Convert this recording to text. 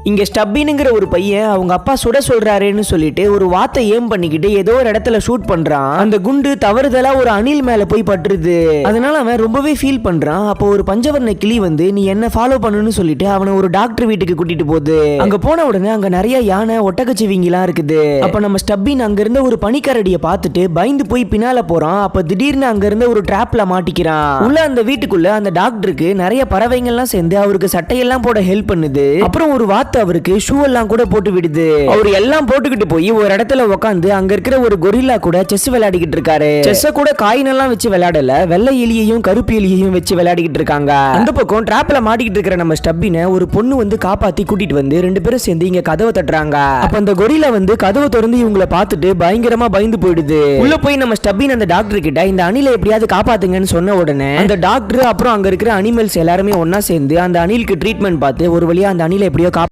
இங்க ஸ்டப்பின்ங்கிற ஒரு பையன் அவங்க அப்பா சுட சொல்றாருன்னு சொல்லிட்டு ஒரு வாத்தை ஏம் பண்ணிக்கிட்டு ஏதோ ஒரு இடத்துல ஷூட் பண்றான். அந்த குண்டு தவறுதலா ஒரு அணில் மேல போய் பட்டுருது. அதனால அவன் ரொம்பவே ஃபீல் பண்றான். அப்போ ஒரு பஞ்சவர்ண கிளி வந்து நீ என்ன ஃபாலோ பண்ணுன்னு சொல்லிட்டு அவனை ஒரு டாக்டர் வீட்டுக்கு கூட்டிட்டு போகுது. அங்க போன உடனே அங்க நிறைய யானை ஒட்டகச்சிவிங்கலாம் இருக்குது. அப்ப நம்ம ஸ்டப்பின் அங்க இருந்த ஒரு பனிக்கரடியை பார்த்துட்டு பயந்து போய் பின்னால போறான். அப்ப திடீர்னு அங்க இருந்த ஒரு டிராப்ல மாட்டிக்கிறான். உள்ள அந்த வீட்டுக்குள்ள அந்த டாக்டருக்கு நிறைய பறவைங்கள்லாம் சேர்ந்து அவருக்கு சட்டையெல்லாம் போட ஹெல்ப் பண்ணுது. அப்புறம் ஒரு வாத்து அவருக்கு ஷூ எல்லாம் கூட போட்டு விடுது. அவர் எல்லாம் போட்டுக்கிட்டு போய் ஒரு இடத்துல உட்காந்து அங்க இருக்கிற ஒரு கொரில்லா கூட செஸ் விளையாடிக்கிட்டு இருக்காரு. செஸ்ஸ கூட காயினெல்லாம் வச்சு விளையாடல, வெள்ளை எலியையும் கருப்பு எலியையும் வச்சு விளையாடிக்கிட்டு இருக்காங்க. அந்த பக்கம் டிராப்ல மாட்டிக்கிட்டு இருக்கிற நம்ம ஸ்டப்பினை ஒரு பொண்ணு வந்து காப்பாத்தி கூட்டிட்டு வந்து ரெண்டு பேரும் சேர்ந்து இங்க கதவை தட்டுறாங்க. அப்ப அந்த கொரில்லா வந்து கதவை திறந்து இவங்களை பார்த்துட்டு பயங்கரமா பயந்து போயிடுது. உள்ள போய் நம்ம ஸ்டப்பின் அந்த டாக்டர் கிட்ட இந்த அணிலை எப்படியாவது காப்பாத்துங்கன்னு சொன்ன உடனே அந்த டாக்டர் அப்புறம் அங்க இருக்கிற அனிமல்ஸ் எல்லாருமே ஒன்னா சேர்ந்து அந்த அணிலுக்கு ட்ரீட்மெண்ட் பார்த்து ஒரு வழியா அந்த அணிலை எப்படியோ